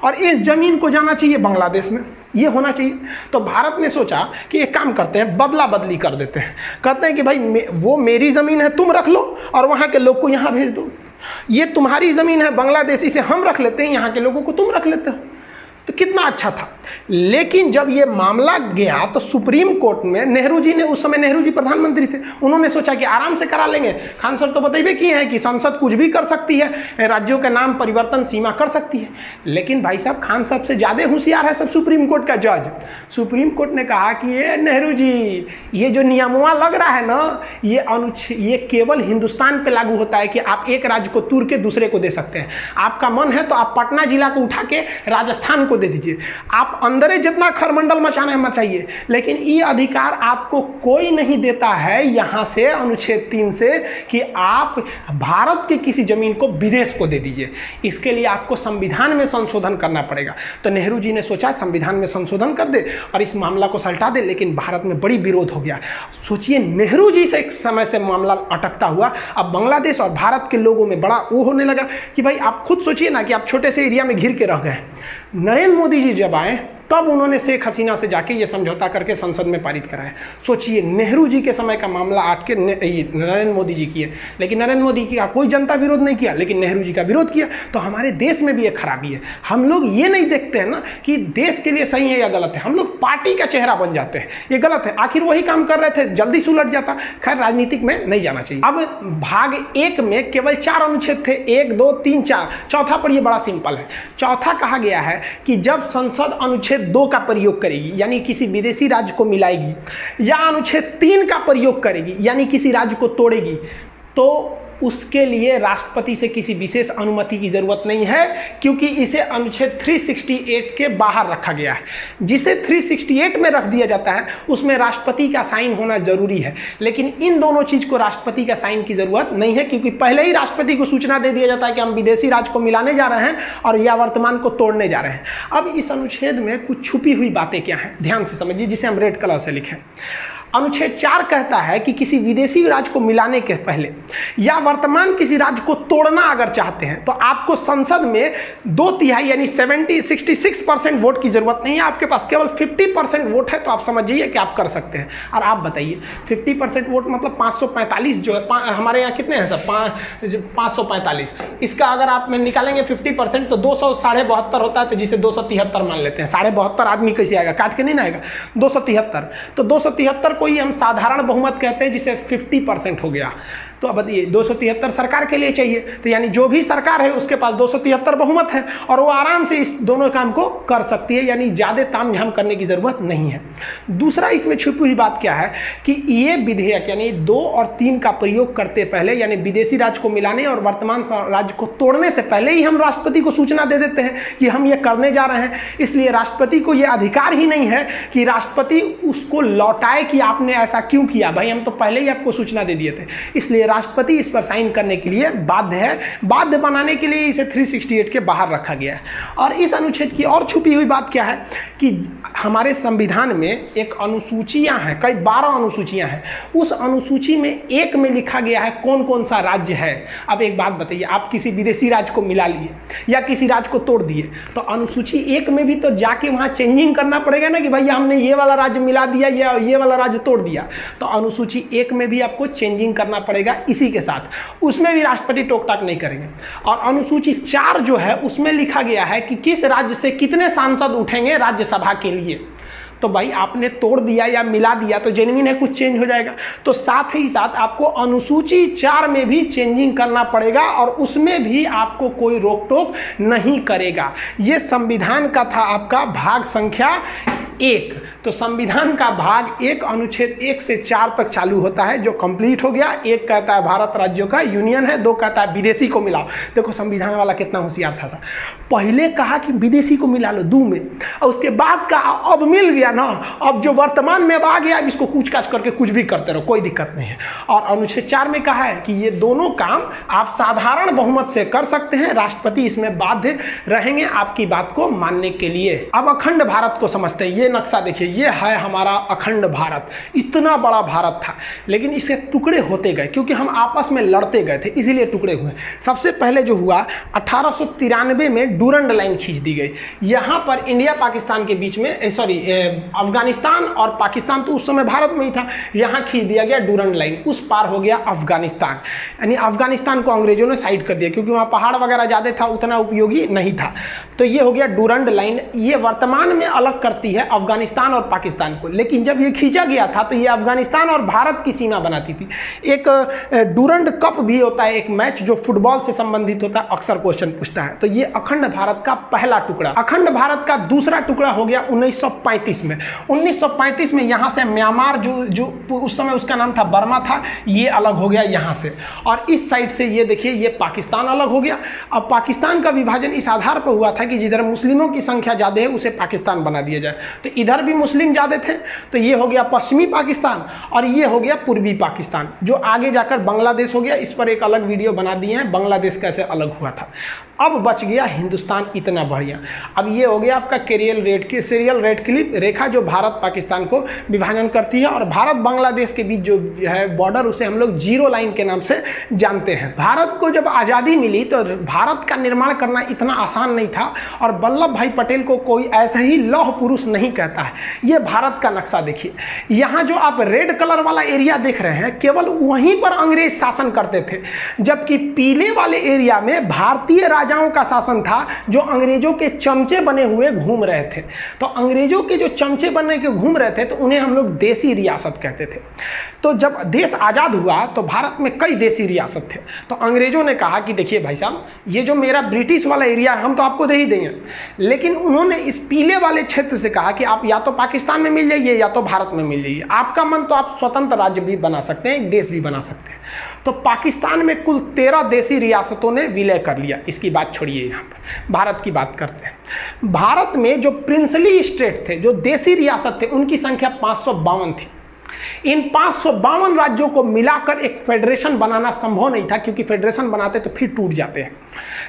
और इस जमीन को जाना चाहिए बांग्लादेश में, ये होना चाहिए। तो भारत ने सोचा कि एक काम करते हैं, बदला बदली कर देते हैं। कहते हैं कि भाई वो मेरी ज़मीन है, तुम रख लो और वहाँ के लोग को यहाँ भेज दो। ये तुम्हारी ज़मीन है बांग्लादेश, इसे हम रख लेते हैं, यहाँ के लोगों को तुम रख लेते हो। तो कितना अच्छा था। लेकिन जब ये मामला गया तो सुप्रीम कोर्ट में नेहरू जी ने, उस समय नेहरू जी प्रधानमंत्री थे, उन्होंने सोचा कि आराम से करा लेंगे। खान सर तो बताइए किए हैं कि संसद कुछ भी कर सकती है, राज्यों के नाम परिवर्तन सीमा कर सकती है। लेकिन भाई साहब खान साहब से ज़्यादा होशियार है सब सुप्रीम कोर्ट का जज। सुप्रीम कोर्ट ने कहा कि ये नेहरू जी, ये जो नियमवा लग रहा है ना, ये केवल हिंदुस्तान पर लागू होता है कि आप एक राज्य को तोड़ के दूसरे को दे सकते हैं। आपका मन है तो आप पटना जिला को उठा के राजस्थान को दे दीजिए, आप आप अंदरे जितना खरमंडल मचाना है मचाइए, लेकिन ये अधिकार आपको कोई नहीं देता है यहां से अनुच्छेद 3 से कि आप भारत के किसी जमीन को विदेश को दे दीजिए। इसके लिए आपको संविधान में संशोधन करना पड़ेगा। तो नेहरू जी ने सोचा संविधान में संशोधन कर दे और इस मामला को सलटा दे, लेकिन भारत में बड़ी विरोध हो गया। सोचिए, नेहरू जी से एक समय से मामला अटकता हुआ अब बांग्लादेश और भारत के लोगों में बड़ा वो होने लगा कि भाई आप खुद सोचिए ना कि आप छोटे से एरिया में घिर के रह गए। नरेंद्र मोदी जी जब आए तब उन्होंने शेख हसीना से जाके ये समझौता करके संसद में पारित कराया। सोचिए, नेहरू जी के समय का मामला आट के नरेंद्र मोदी जी किए, लेकिन नरेंद्र मोदी जी का कोई जनता विरोध नहीं किया, लेकिन नेहरू जी का विरोध किया। तो हमारे देश में भी एक खराबी है, हम लोग ये नहीं देखते हैं ना कि देश के लिए सही है या गलत है, हम लोग पार्टी का चेहरा बन जाते हैं। ये गलत है, आखिर वही काम कर रहे थे, जल्दी से उलट जाता। खैर, राजनीतिक में नहीं जाना चाहिए। अब भाग 1 में केवल 4 अनुच्छेद थे, 1, 2, 3, 4। चौथा पर ये बड़ा सिंपल है। चौथा कहा गया है कि जब संसद अनुच्छेद 2 का प्रयोग करेगी यानी किसी विदेशी राज्य को मिलाएगी, या अनुच्छेद 3 का प्रयोग करेगी यानी किसी राज्य को तोड़ेगी, तो उसके लिए राष्ट्रपति से किसी विशेष अनुमति की जरूरत नहीं है, क्योंकि इसे अनुच्छेद 368 के बाहर रखा गया है। जिसे 368 में रख दिया जाता है उसमें राष्ट्रपति का साइन होना जरूरी है, लेकिन इन दोनों चीज को राष्ट्रपति का साइन की जरूरत नहीं है, क्योंकि पहले ही राष्ट्रपति को सूचना दे दिया जाता है कि हम विदेशी राज्य को मिलाने जा रहे हैं और या वर्तमान को तोड़ने जा रहे हैं। अब इस अनुच्छेद में कुछ छुपी हुई बातें क्या हैं, ध्यान से समझिए, जिसे हम रेड कलर से लिखें। अनुच्छेद 4 कहता है कि किसी विदेशी राज्य को मिलाने के पहले या वर्तमान किसी राज्य को तोड़ना अगर चाहते हैं तो आपको संसद में 2/3 यानी 66% वोट की जरूरत नहीं है, आपके पास केवल 50% वोट है, तो आप समझिए कि आप कर सकते हैं। और आप बताइए 50% वोट मतलब 545 जो है, हमारे यहाँ कितने हैं सब 545, इसका अगर आप में निकालेंगे 50% तो 272 होता है, तो जिसे 273 मान लेते हैं। 72 आदमी कैसे आएगा, काट के नहीं ना आएगा, 273। तो 273 कोई हम साधारण बहुमत कहते हैं, जिसे 50% हो गया। तो अब बताइए 273 सरकार के लिए चाहिए, तो यानी जो भी सरकार है उसके पास 273 बहुमत है और वो आराम से इस दोनों काम को कर सकती है, यानी ज़्यादा तामझाम करने की ज़रूरत नहीं है। दूसरा इसमें छुपी हुई बात क्या है कि ये विधेयक यानी 2 और 3 का प्रयोग करते पहले, यानी विदेशी राज्य को मिलाने और वर्तमान राज्य को तोड़ने से पहले ही हम राष्ट्रपति को सूचना दे देते हैं कि हम ये करने जा रहे हैं। इसलिए राष्ट्रपति को ये अधिकार ही नहीं है कि राष्ट्रपति उसको लौटाए कि आपने ऐसा क्यों किया, भाई हम तो पहले ही आपको सूचना दे दिए थे। इसलिए राष्ट्रपति इस पर साइन करने के लिए बाध्य है। बाध्य बनाने के लिए इसे 368 के बाहर रखा गया है। और इस अनुच्छेद की और छुपी हुई बात क्या है कि हमारे संविधान में एक अनुसूचियां हैं, कई 12 अनुसूचियां हैं। उस अनुसूची में 1 में लिखा गया है कौन कौन सा राज्य है। अब एक बात बताइए, आप किसी विदेशी राज्य को मिला लिए या किसी राज्य को तोड़ दिए, तो अनुसूची 1 में भी तो जाके वहां चेंजिंग करना पड़ेगा ना कि भैया हमने ये वाला राज्य मिला दिया या ये वाला राज्य तोड़ दिया। तो अनुसूची 1 में भी आपको चेंजिंग करना पड़ेगा। इसी के साथ उसमें भी राष्ट्रपति टोक-टाक नहीं करेंगे। और अनुसूची 4 जो है उसमें लिखा गया है कि किस राज्य से कितने सांसद उठेंगे राज्यसभा के लिए। तो भाई आपने तोड़ दिया या मिला दिया तो जेन्युइन है, कुछ चेंज हो जाएगा। तो साथ ही साथ आपको अनुसूची 4 में भी चेंजिंग करना पड़ेगा और उसमें भी आपको कोई रोक टोक नहीं करेगा। ये संविधान का था आपका भाग संख्या 1। तो संविधान का भाग 1 अनुच्छेद 1 से 4 तक चालू होता है, जो कंप्लीट हो गया। 1 कहता है भारत राज्यों का यूनियन है, 2 कहता है विदेशी को मिलाओ। देखो संविधान वाला कितना होशियार था। पहले कहा कि विदेशी को मिला लो 2 में, और उसके बाद कहा अब मिल गया ना, अब जो वर्तमान में अब आ गया इसको कूच काच करके कुछ भी करते रहो, कोई दिक्कत नहीं है। और अनुच्छेद 4 में कहा है कि ये दोनों काम आप साधारण बहुमत से कर सकते हैं, राष्ट्रपति इसमें बाध्य रहेंगे आपकी बात को मानने के लिए। अब अखंड भारत को समझते हैं। ये नक्शा देखिए, ये है हमारा अखंड भारत। इतना बड़ा भारत था, लेकिन इसके टुकड़े होते गए क्योंकि हम आपस में लड़ते गए थे, इसीलिए टुकड़े हुए। सबसे पहले जो हुआ 1893 में डूरंड लाइन खींच दी गई। यहाँ पर इंडिया पाकिस्तान के बीच में अफगानिस्तान और पाकिस्तान तो उस समय भारत में ही था, यहाँ खींच दिया गया डूरंड लाइन। उस पार हो गया अफगानिस्तान, यानी अफगानिस्तान को अंग्रेजों ने साइड कर दिया क्योंकि वहाँ पहाड़ वगैरह ज़्यादा था, उतना उपयोगी नहीं था। तो ये हो गया डूरंड लाइन। ये वर्तमान में अलग करती है अफगानिस्तान और पाकिस्तान को। लेकिन जब ये खींचा गया था तो ये अफगानिस्तान और भारत की सीमा बनाती थी। एक डूरंड कप भी होता है, एक मैच जो फुटबॉल से संबंधित होता है, अक्सर क्वेश्चन पूछता है। तो ये अखंड भारत का पहला टुकड़ा। अखंड भारत का दूसरा टुकड़ा हो गया 1935 में। 1935 में यहाँ से म्यांमार जो उस समय उसका नाम था बर्मा था, ये अलग हो गया यहाँ से। और इस साइड से ये देखिए ये पाकिस्तान अलग हो गया। अब पाकिस्तान का विभाजन इस आधार पर हुआ था कि जिधर मुस्लिमों की संख्या ज़्यादा है उसे पाकिस्तान बना दिया जाए। तो इधर भी मुस्लिम ज़्यादा थे तो ये हो गया पश्चिमी पाकिस्तान और ये हो गया पूर्वी पाकिस्तान, जो आगे जाकर बांग्लादेश हो गया। इस पर एक अलग वीडियो बना दिए हैं, बांग्लादेश कैसे अलग हुआ था। अब बच गया हिंदुस्तान, इतना बढ़िया। अब ये हो गया आपका सीरियल रेड क्लिप रेखा जो भारत पाकिस्तान को विभाजन करती है। और भारत बांग्लादेश के बीच जो है बॉर्डर, उसे हम लोग जीरो लाइन के नाम से जानते हैं। भारत को जब आज़ादी मिली तो भारत का निर्माण करना इतना आसान नहीं था और वल्लभ भाई पटेल को कोई ऐसा ही लौह पुरुष नहीं कहता है। ये भारत का नक्शा देखिए, यहाँ जो आप रेड कलर वाला एरिया देख रहे हैं केवल वहीं पर अंग्रेज शासन करते थे, जबकि पीले वाले एरिया में भारतीय राजाओं का शासन था जो अंग्रेजों के चमचे बने हुए घूम रहे थे। तो अंग्रेजों के जो चमचे बने के घूम रहे थे तो उन्हें हम लोग देसी रियासत कहते थे। तो जब देश आज़ाद हुआ तो भारत में कई देसी रियासत थे। तो अंग्रेजों ने कहा कि देखिए भाई साहब, ये जो मेरा ब्रिटिश वाला एरिया है हम तो आपको दे ही देंगे, लेकिन उन्होंने इस पीले वाले क्षेत्र से कहा कि आप या तो पाकिस्तान में मिल जाइए या तो भारत में मिल जाइए। आपका मन तो आप स्वतंत्र राज्य भी बना सकते हैं, एक देश भी बना सकते हैं। तो पाकिस्तान में कुल 13 देसी रियासतों ने विलय कर लिया। इसकी बात छोड़िए, यहाँ पर भारत की बात करते हैं। भारत में जो प्रिंसली स्टेट थे, जो देसी रियासत थे, उनकी संख्या 552 थी। इन 552 राज्यों को मिलाकर एक फेडरेशन बनाना संभव नहीं था, क्योंकि फेडरेशन बनाते तो फिर टूट जाते हैं।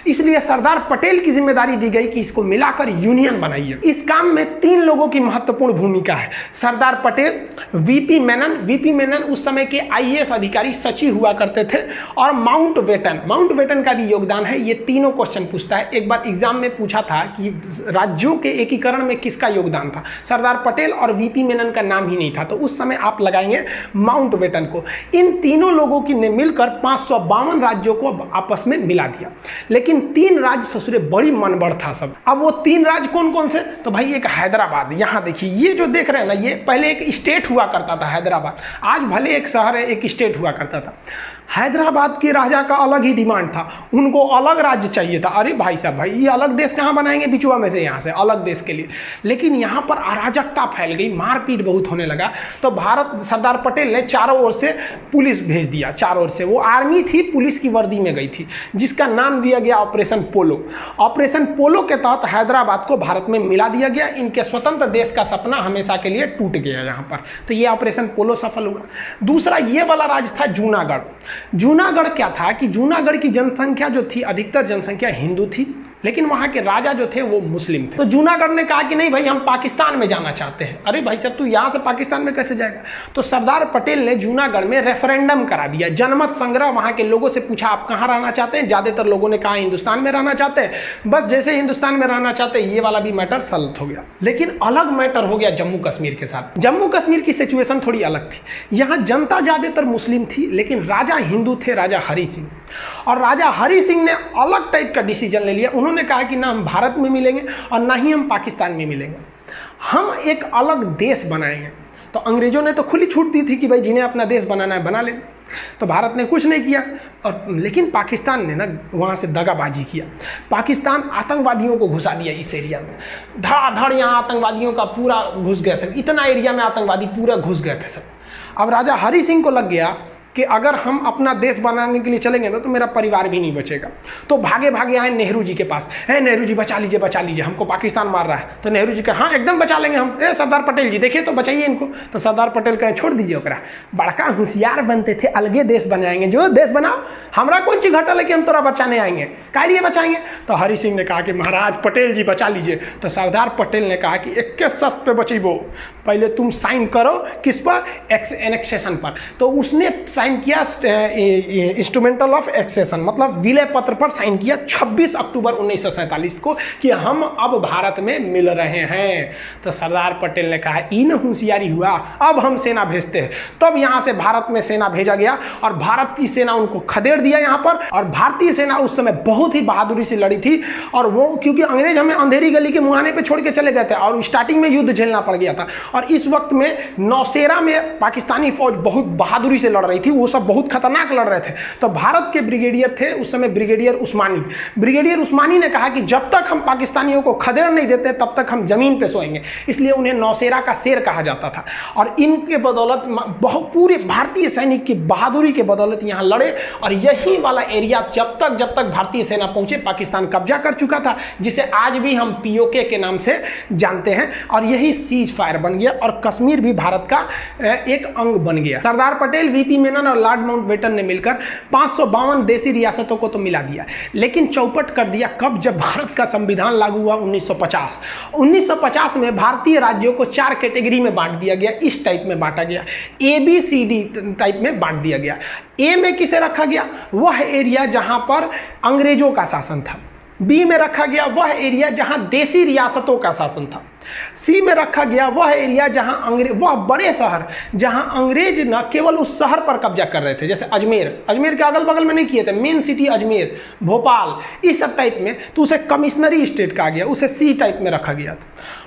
इसलिए सरदार पटेल की जिम्मेदारी दी गई कि इसको मिलाकर यूनियन बनाइए। इस काम में 3 लोगों की महत्वपूर्ण भूमिका है। सरदार पटेल, वीपी मेनन उस समय के आईएएस अधिकारी सचिव हुआ करते थे, और माउंटबेटन का भी योगदान है। ये तीनों क्वेश्चन पूछता है। एक बार एग्जाम में पूछा था कि राज्यों के एकीकरण में किसका योगदान था, सरदार पटेल और वीपी मेनन का नाम ही नहीं था, तो उस समय आप लगाएंगे माउंटबेटन को। इन तीनों लोगों की ने मिलकर 552 राज्यों को आपस में मिला दिया। लेकिन 3 राज्य ससुरे बड़ी मनबड़ था सब। अब वो 3 राज्य कौन कौन से, तो भाई एक हैदराबाद, यहाँ देखिए ये जो देख रहे हैं ना, ये पहले एक स्टेट हुआ करता था हैदराबाद, आज भले एक शहर है, एक स्टेट हुआ करता था। हैदराबाद के राजा का अलग ही डिमांड था, उनको अलग राज्य चाहिए था। अरे भाई साहब, भाई ये अलग देश कहाँ बनाएंगे बिचुआ में से, यहाँ से अलग देश के लिए। लेकिन यहाँ पर अराजकता फैल गई, मारपीट बहुत होने लगा। तो सरदार पटेल ने चारों ओर से पुलिस भेज दिया। चारों ओर से वो आर्मी थी, पुलिस की वर्दी में गई थी, जिसका नाम दिया गया ऑपरेशन पोलो। ऑपरेशन पोलो के तहत हैदराबाद को भारत में मिला दिया गया। इनके स्वतंत्र देश का सपना हमेशा के लिए टूट गया यहाँ पर। तो ये ऑपरेशन पोलो सफल हुआ। दूसरा ये वाला राज्य था जूनागढ़। जूनागढ़ क्या था कि जूनागढ़ की जनसंख्या जो थी, अधिकतर जनसंख्या हिंदू थी, लेकिन वहाँ के राजा जो थे वो मुस्लिम थे। तो जूनागढ़ ने कहा कि नहीं भाई, हम पाकिस्तान में जाना चाहते हैं। अरे भाई साहब, तू यहाँ से पाकिस्तान में कैसे जाएगा। तो सरदार पटेल ने जूनागढ़ में रेफरेंडम करा दिया, जनमत संग्रह। वहाँ के लोगों से पूछा आप कहाँ रहना चाहते हैं। ज़्यादातर लोगों ने कहा हिंदुस्तान में रहना चाहते हैं। बस जैसे हिंदुस्तान में रहना चाहते हैं, ये वाला भी मैटर सॉल्व हो गया। लेकिन अलग मैटर हो गया जम्मू कश्मीर के साथ। जम्मू कश्मीर की सिचुएशन थोड़ी अलग थी। यहाँ जनता ज़्यादातर मुस्लिम थी, लेकिन राजा हिंदू थे, राजा हरि सिंह। और राजा हरि सिंह ने अलग टाइप का डिसीजन ले लिया। उन्होंने कहा कि ना हम भारत में मिलेंगे और ना ही हम पाकिस्तान में मिलेंगे, हम एक अलग देश बनाएंगे। तो अंग्रेजों ने तो खुली छूट दी थी कि भाई जिन्हें अपना देश बनाना है बना ले। तो भारत ने कुछ नहीं किया, और लेकिन पाकिस्तान ने ना वहाँ से दगाबाजी किया। पाकिस्तान आतंकवादियों को घुसा दिया इस एरिया में, धड़ाधड़ यहाँ आतंकवादियों का पूरा घुस गए सब। इतना एरिया में आतंकवादी पूरा घुस गए थे सब। अब राजा हरि सिंह को लग गया कि अगर हम अपना देश बनाने के लिए चलेंगे ना तो मेरा परिवार भी नहीं बचेगा। तो भागे भागे आए नेहरू जी के पास, है नेहरू जी बचा लीजिए, हमको पाकिस्तान मार रहा है। तो नेहरू जी कहा हाँ एकदम बचा लेंगे हम। सरदार पटेल जी देखिए तो बचाइए इनको। तो सरदार पटेल कहे छोड़ दीजिए ओकरा, बड़का होशियार बनते थे, अलगे देश बनाएंगे, जो देश बनाओ, हमरा कौन चीज घटल है कि हम तोरा बचाने आएंगे, काहे लिए बचाएंगे। तो हरि सिंह ने कहा कि महाराज पटेल जी बचा लीजिए। तो सरदार पटेल ने कहा कि 21 शर्त पे बचीबो, पहले तुम साइन करो किस पर, एनेक्सेशन पर। तो उसने साइन किया इंस्ट्रूमेंटल ऑफ एक्सेशन, मतलब विलय पत्र पर साइन किया 26 अक्टूबर 1947 को कि हम अब भारत में मिल रहे हैं। तो सरदार पटेल ने कहा इन होशियारी हुआ, अब हम सेना भेजते हैं। तब यहाँ से भारत में सेना भेजा गया और भारत की सेना उनको खदेड़ दिया यहाँ पर। और भारतीय सेना उस समय बहुत ही बहादुरी से लड़ी थी, और वो क्योंकि अंग्रेज हमें अंधेरी गली के मुहाने पे छोड़ के चले गए थे और स्टार्टिंग में युद्ध झेलना पड़ गया था। और इस वक्त में नौशेरा में पाकिस्तानी फौज बहुत बहादुरी से लड़ रही थी, वो सब बहुत खतरनाक लड़ रहे थे। तो भारत के ब्रिगेडियर थे उस समय ब्रिगेडियर उस्मानी। ब्रिगेडियर उस्मानी ने कहा कि जब तक हम पाकिस्तानियों को खदेड़ नहीं देते तब तक हम जमीन पे सोएंगे, इसलिए उन्हें नौशेरा का शेर कहा जाता था। और इनके बदौलत बहुत पूरे भारतीय सैनिक की बहादुरी के बदौलत यहाँ लड़े। और यही वाला एरिया जब तक भारतीय सेना पहुंचे पाकिस्तान कब्जा कर चुका था, जिसे आज भी हम पीओके के नाम से जानते हैं। और यही सीज फायर बन गया और कश्मीर भी भारत का एक अंग बन गया। सरदार पटेल, वीपी मेनन और लॉर्ड माउंटबेटन ने मिलकर 552 देसी रियासतों को तो मिला दिया, लेकिन चौपट कर दिया कब? जब भारत का संविधान लागू हुआ 1950। 1950 में भारतीय राज्यों को 4 कैटेगरी में बांट दिया गया, इस टाइप में बांटा गया, ABCD टाइप में बांट दिया गया। ए में किसे रखा गया? वह एरिया जहां पर अंग्रेजों का शासन था। बी में रखा गया वह एरिया जहां देसी रियासतों का शासन था। सी में रखा गया वह एरिया जहां वह बड़े शहर जहां अंग्रेज न केवल उस शहर पर कब्जा कर रहे थे, जैसे अजमेर के अगल बगल में नहीं किए थे, मेन सिटी अजमेर, भोपाल, इस सब टाइप में, तो उसे कमिश्नरी स्टेट कहा गया, उसे सी टाइप में रखा गया था।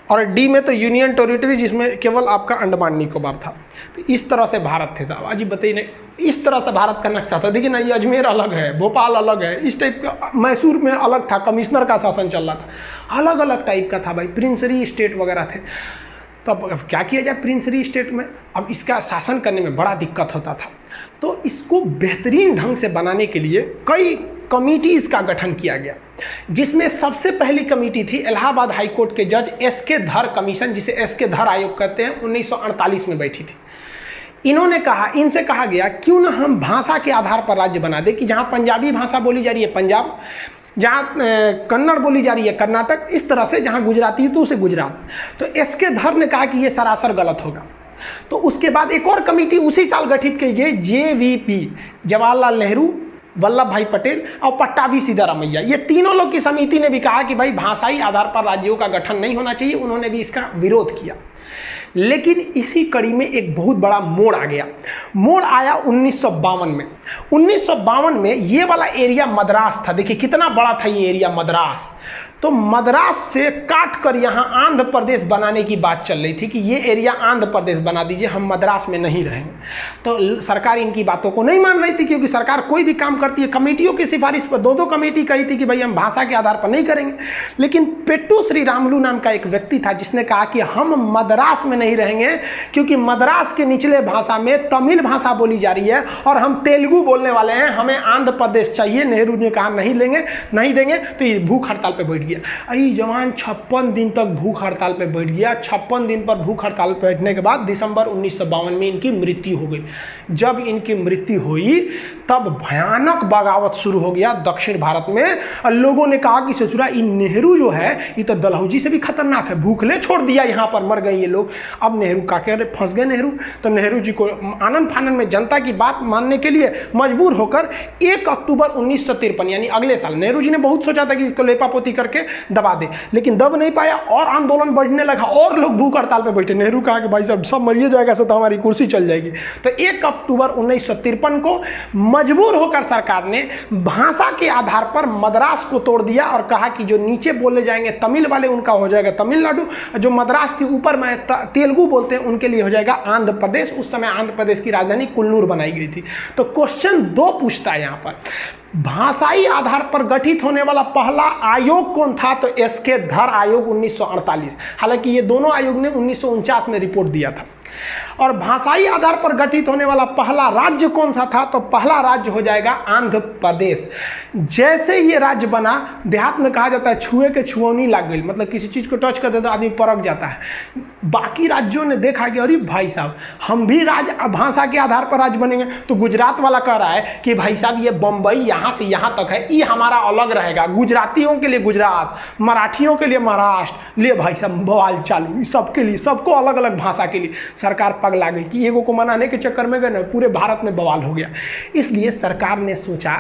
और डी में तो यूनियन टेरिटरी, जिसमें केवल आपका अंडमान निकोबार था। तो इस तरह से भारत थे साहब। अजी बताइए नहीं, इस तरह से भारत का नक्शा था। देखिए ना, ये अजमेर अलग है, भोपाल अलग है, इस टाइप का। मैसूर में अलग था, कमिश्नर का शासन चल रहा था, अलग अलग टाइप का था भाई, प्रिंसरी स्टेट वगैरह थे। तो अब क्या किया जाए प्रिंसरी स्टेट में? अब इसका शासन करने में बड़ा दिक्कत होता था, तो इसको बेहतरीन ढंग से बनाने के लिए कई कमिटीज़ का गठन किया गया, जिसमें सबसे पहली कमेटी थी इलाहाबाद हाई कोर्ट के जज एस.के. धर कमीशन, जिसे एस.के. धर आयोग कहते हैं, 1948 में बैठी थी। इनसे कहा गया क्यों ना हम भाषा के आधार पर राज्य बना दे, कि जहाँ पंजाबी भाषा बोली जा रही है पंजाब, जहाँ कन्नड़ बोली जा रही है कर्नाटक, इस तरह से जहाँ गुजराती है तो उसे गुजरात। तो एस.के. धर ने कहा कि ये सरासर गलत होगा। तो उसके बाद एक और कमेटी उसी साल गठित की गई, JVP, जवाहरलाल नेहरू, वल्लभ भाई पटेल और पट्टाभी सिद्धारमैया। ये तीनों लोग की समिति ने भी कहा कि भाई भाषाई आधार पर राज्यों का गठन नहीं होना चाहिए, उन्होंने भी इसका विरोध किया। लेकिन इसी कड़ी में एक बहुत बड़ा मोड़ आ गया। मोड़ आया 1952 में। 1952 में ये वाला एरिया मद्रास था। देखिए कितना बड़ा था ये एरिया मद्रास। तो मद्रास से काट कर यहाँ आंध्र प्रदेश बनाने की बात चल रही थी कि ये एरिया आंध्र प्रदेश बना दीजिए, हम मद्रास में नहीं रहेंगे। तो सरकार इनकी बातों को नहीं मान रही थी, क्योंकि सरकार कोई भी काम करती है कमेटियों की सिफारिश पर। 2 कमेटी कही थी कि भाई हम भाषा के आधार पर नहीं करेंगे। लेकिन पेट्टू श्री रामुलु नाम का एक व्यक्ति था, जिसने कहा कि हम मद्रास में नहीं रहेंगे, क्योंकि मद्रास के निचले भाषा में तमिल भाषा बोली जा रही है और हम तेलुगु बोलने वाले हैं, हमें आंध्र प्रदेश चाहिए। नेहरू ने कहा नहीं देंगे। तो ये भूख हड़ताल पर बैठ गया। अरे जवान 56 दिन तक भूख हड़ताल पे बैठ गया। 56 दिन पर भूख हड़ताल पे बैठने के बाद दिसंबर 1952 में इनकी मृत्यु हो गई। जब इनकी मृत्यु हुई तब भयानक बगावत शुरू हो गया दक्षिण भारत में। और लोगों ने कहा कि ससुरा इन नेहरू जो है ये तो डलहौजी से भी खतरनाक है, भूखले छोड़ दिया, यहाँ पर मर गए ये लोग। अब नेहरू का कह रहे फंस गए नेहरू। तो नेहरू जी को आनंद फानंद में जनता की बात मानने के लिए मजबूर होकर 1 अक्टूबर 1953 यानी अगले साल, नेहरू जी ने बहुत सोचा था कि इसको लेपापोती करके दबा दे, लेकिन दब नहीं पाया और आंदोलन बढ़ने लगा और लोग भूख हड़ताल पे बैठे। नेहरू कहा कि भाई साहब सब मरिए जाएगा तो हमारी कुर्सी चल जाएगी। तो 1 अक्टूबर 1953 को मजबूर होकर सरकार ने भाषा के आधार पर मद्रास को तोड़ दिया और कहा कि जो नीचे बोले जाएंगे तमिल वाले उनका हो जाएगा तमिलनाडु, जो मद्रास के ऊपर में तेलुगु बोलते हैं उनके लिए हो जाएगा आंध्र प्रदेश। उस समय आंध्र प्रदेश की राजधानी कुल्लूर बनाई गई थी। तो क्वेश्चन 2 पूछता है यहाँ पर, भाषाई आधार पर गठित होने वाला पहला आयोग कौन था? तो एस.के. धर आयोग 1948। हालांकि ये दोनों आयोग ने 1949 में रिपोर्ट दिया था। और भाषाई आधार पर गठित होने वाला पहला राज्य कौन सा था? तो पहला राज्य हो जाएगा आंध्र प्रदेश। जैसे ये राज्य बना, देहात में कहा जाता है छुए के छुअनी लाग गई, मतलब किसी चीज को टच कर दे तो आदमी परख जाता है। बाकी राज्यों ने देखा कि अरे भाई साहब हम भी भाषा के आधार पर राज्य बनेंगे। तो गुजरात वाला कह रहा है कि भाई साहब ये बंबई यहाँ से यहाँ तक है, ये हमारा अलग रहेगा, गुजरातियों के लिए गुजरात, मराठियों के लिए महाराष्ट्र। ले भाई साहब बवाल चालू, सबके लिए, सबको अलग अलग भाषा के लिए। सरकार पगला गई कि एगो को मनाने के चक्कर में गए ना, पूरे भारत में बवाल हो गया। इसलिए सरकार ने सोचा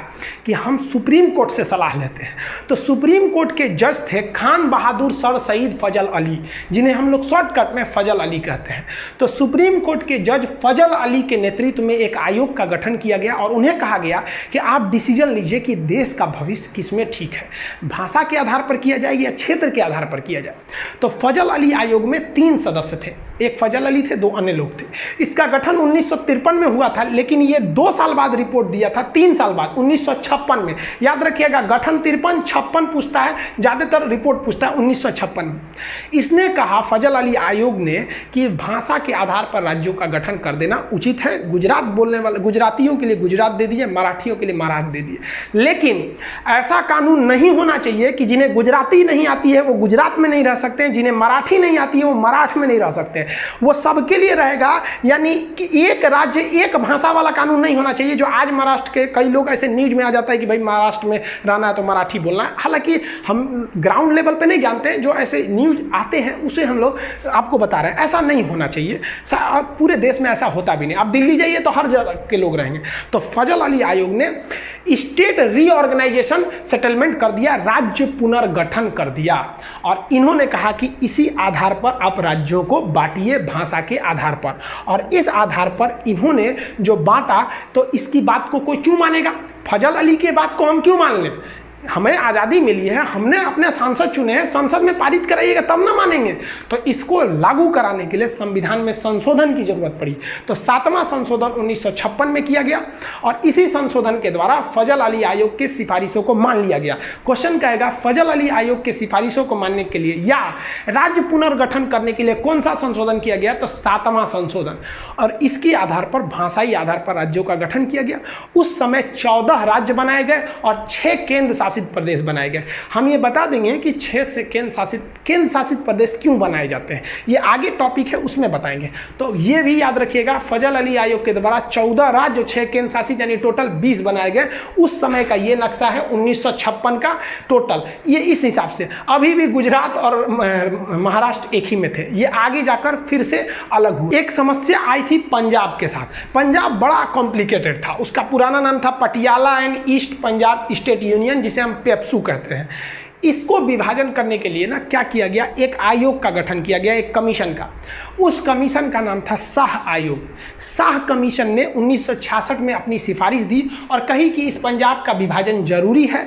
कि हम सुप्रीम कोर्ट से सलाह लेते हैं। तो सुप्रीम कोर्ट के जज थे खान बहादुर सर सईद फजल अली, जिन्हें हम लोग शॉर्टकट में फजल अली कहते हैं। तो सुप्रीम कोर्ट के जज फजल अली के नेतृत्व में एक आयोग का गठन किया गया और उन्हें कहा गया कि आप डिसीजन लीजिए कि देश का भविष्य किसमें ठीक है, भाषा के आधार पर किया जाए या क्षेत्र के आधार पर किया जाए। तो फजल अली आयोग में 3 सदस्य थे, एक फजल अली थे, 2 अन्य लोग थे। इसका गठन 1953 में हुआ था, लेकिन ये 2 साल बाद रिपोर्ट दिया था, 3 साल बाद 1956 में। याद रखिएगा, गठन 53, 56 पूछता है, ज़्यादातर रिपोर्ट पूछता है 1956 में। इसने कहा फजल अली आयोग ने कि भाषा के आधार पर राज्यों का गठन कर देना उचित है। गुजरात बोलने वाले गुजरातियों के लिए गुजरात दे दिए, मराठियों के लिए मराठ दे दिए। लेकिन ऐसा कानून नहीं होना चाहिए कि जिन्हें गुजराती नहीं आती है वो गुजरात में नहीं रह सकते हैं, जिन्हें मराठी नहीं आती है वो मराठ में नहीं रह सकते हैं। वो सबके लिए रहेगा, यानी कि एक राज्य एक भाषा वाला कानून नहीं होना चाहिए। जो आज महाराष्ट्र के कई लोग ऐसे न्यूज में आ जाता है कि भाई महाराष्ट्र में रहना है तो मराठी बोलना है। हालांकि हम ग्राउंड लेवल पे नहीं जानते, जो ऐसे न्यूज आते हैं उसे हम लोग आपको बता रहे हैं। ऐसा नहीं होना चाहिए, पूरे देश में ऐसा होता भी नहीं। आप दिल्ली जाइए तो हर जगह के लोग रहेंगे। तो फजल अली आयोग ने स्टेट रीऑर्गेनाइजेशन सेटलमेंट कर दिया, राज्य पुनर्गठन कर दिया, और इन्होंने कहा कि इसी आधार पर आप राज्यों को बांटिए भाषा के आधार पर। और इस आधार पर इन्होंने जो बांटा, तो इसकी बात को कोई क्यों मानेगा? फजल अली के बात को हम क्यों मान लें? हमें आज़ादी मिली है, हमने अपने सांसद चुने हैं, संसद में पारित कराइएगा तब ना मानेंगे। तो इसको लागू कराने के लिए संविधान में संशोधन की जरूरत पड़ी। तो 7वां संशोधन 1956 में किया गया और इसी संशोधन के द्वारा फजल अली आयोग की सिफारिशों को मान लिया गया। क्वेश्चन कहेगा फजल अली आयोग की सिफारिशों को मानने के लिए या राज्य पुनर्गठन करने के लिए कौन सा संशोधन किया गया? तो 7वां संशोधन। और इसके आधार पर भाषाई आधार पर राज्यों का गठन किया गया। उस समय 14 राज्य बनाए गए और 6 केंद्र शासित प्रदेश बनाए गए। हम ये बता देंगे कि 6 से केंद्र शासित प्रदेश क्यों बनाए जाते हैं, ये आगे टॉपिक है उसमें बताएंगे। तो ये भी याद रखिएगा, फजल अली आयोग के द्वारा 14 राज्य, 6 केंद्र शासित, यानी टोटल 20 बनाए गए। उस समय का ये नक्शा है 1956 का टोटल, ये इस हिसाब से। अभी भी गुजरात और महाराष्ट्र एक ही में थे, ये आगे जाकर फिर से अलग हुए। एक समस्या आई थी पंजाब के साथ। पंजाब बड़ा कॉम्प्लिकेटेड था, उसका पुराना नाम था Patiala and east Punjab state union, जिसे हम पेप्सू कहते हैं। इसको विभाजन करने के लिए ना क्या किया गया, एक आयोग का गठन किया गया, एक कमीशन का। उस कमीशन का नाम था शाह आयोग। शाह कमीशन ने 1966 में अपनी सिफारिश दी और कही कि इस पंजाब का विभाजन जरूरी है।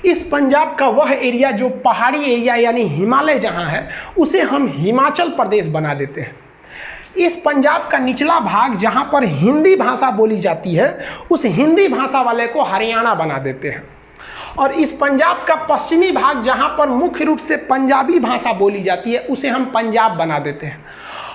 इस पंजाब का वह एरिया जो पहाड़ी एरिया यानी हिमालय जहां है, उसे हम हिमाचल प्रदेश बना देते हैं। इस पंजाब का निचला भाग जहां पर हिंदी भाषा बोली जाती है, उस हिंदी भाषा वाले को हरियाणा बना देते हैं। और इस पंजाब का पश्चिमी भाग जहां पर मुख्य रूप से पंजाबी भाषा बोली जाती है, उसे हम पंजाब बना देते हैं।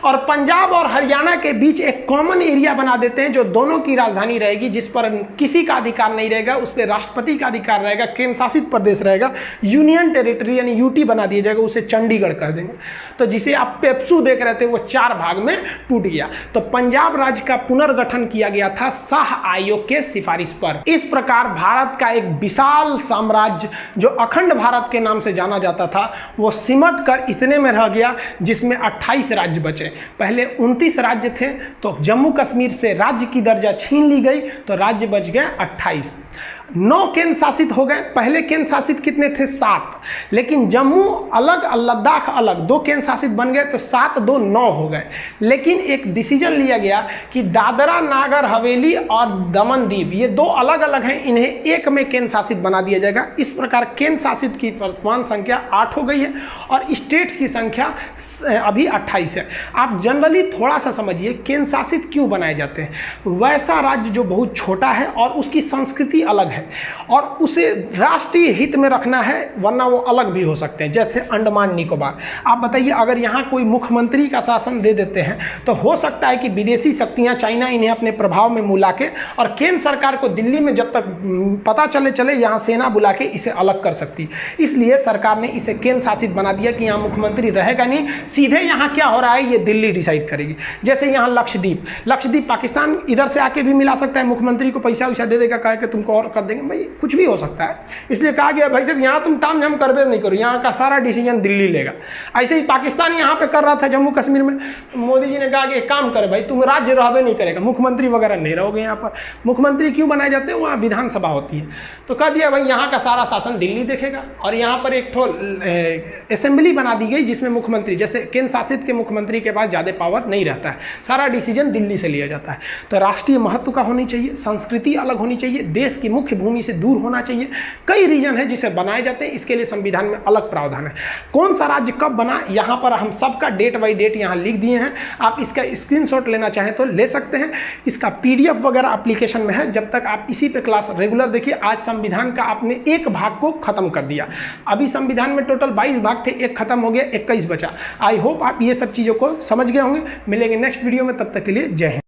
और पंजाब और हरियाणा के बीच एक कॉमन एरिया बना देते हैं जो दोनों की राजधानी रहेगी, जिस पर किसी का अधिकार नहीं रहेगा, उस पर राष्ट्रपति का अधिकार रहेगा, केंद्र शासित प्रदेश रहेगा, यूनियन टेरिटरी यानी यूटी बना दिया जाएगा, उसे चंडीगढ़ कह देंगे। तो जिसे आप पेप्सू देख रहे थे वो 4 भाग में टूट गया। तो पंजाब राज्य का पुनर्गठन किया गया था शाह आयोग के सिफारिश पर। इस प्रकार भारत का एक विशाल साम्राज्य जो अखंड भारत के नाम से जाना जाता था, वो सिमट कर इतने में रह गया जिसमें 28 राज्य बचे। पहले 29 राज्य थे, तो जम्मू कश्मीर से राज्य की दर्जा छीन ली गई, तो राज्य बच गए 28। 9 केंद्र शासित हो गए। पहले केंद्र शासित कितने थे? 7, लेकिन जम्मू अलग, लद्दाख अलग, 2 केंद्र शासित बन गए, तो 7 2 9 हो गए। लेकिन एक डिसीजन लिया गया कि दादरा नागर हवेली और दमन दीव, ये 2 अलग अलग हैं, इन्हें एक में केंद्र शासित बना दिया जाएगा। इस प्रकार केंद्र शासित की वर्तमान संख्या 8 हो गई है और स्टेट्स की संख्या अभी 28 है। आप जनरली थोड़ा सा समझिए केंद्र शासित क्यों बनाए जाते हैं। वैसा राज्य जो बहुत छोटा है और उसकी संस्कृति अलग है और उसे राष्ट्रीय हित में रखना है, वरना वो अलग भी हो सकते हैं, जैसे अंडमान निकोबार। आप बताइए, अगर यहाँ कोई मुख्यमंत्री का शासन दे देते हैं तो हो सकता है कि विदेशी शक्तियाँ, चाइना, इन्हें अपने प्रभाव में मिला के, और केंद्र सरकार को दिल्ली में जब तक पता चले यहाँ सेना बुला के इसे अलग कर सकती। इसलिए सरकार ने इसे केंद्र शासित बना दिया कि यहाँ मुख्यमंत्री रहेगा नहीं, सीधे यहाँ क्या हो रहा है ये दिल्ली डिसाइड करेगी। जैसे यहाँ लक्षद्वीप पाकिस्तान इधर से आके भी मिला सकता है, मुख्यमंत्री को पैसा वैसा दे देगा, कहे कि तुमको और कर देंगे, भाई कुछ भी हो सकता है। इसलिए कहा गया भाई साहब यहाँ तुम ताम झाम करबे नहीं करो, यहाँ का सारा डिसीजन दिल्ली लेगा। ऐसे ही पाकिस्तान यहाँ पे कर रहा था जम्मू कश्मीर में, मोदी जी ने कहा कि एक काम करे भाई, तुम राज्य रहबे नहीं करेगा, मुख्यमंत्री वगैरह नहीं रहोगे यहाँ पर। मुख्यमंत्री क्यों बनाए जाते हैं, वहाँ विधानसभा होती है। तो कह दिया भाई यहाँ का सारा शासन दिल्ली देखेगा, और यहाँ पर एक ठो असेंबली बना दी गई जिसमें मुख्यमंत्री, जैसे केंद्र शासित के मुख्यमंत्री के पास ज़्यादा पावर नहीं रहता है, सारा डिसीजन दिल्ली से लिया जाता है। तो राष्ट्रीय महत्व का होनी चाहिए, संस्कृति अलग होनी चाहिए, देश की मुख्य भूमि से दूर होना चाहिए। कई रीजन है जिसे बनाए जाते हैं, इसके लिए संविधान में अलग प्रावधान है। कौन सा राज्य कब बना, यहाँ पर हम सबका डेट बाई डेट यहाँ लिख दिए हैं। आप इसका स्क्रीनशॉट लेना चाहें तो ले सकते हैं। इसका PDF वगैरह एप्लीकेशन में है। जब तक आप इसी पे क्लास रेगुलर देखिए। आज संविधान का आपने एक भाग को खत्म कर दिया। अभी संविधान में टोटल 22 भाग थे, एक खत्म हो गया, 21 बचा। आई होप आप ये सब चीज़ों को समझ गए होंगे। मिलेंगे नेक्स्ट वीडियो में, तब तक के लिए जय हिंद।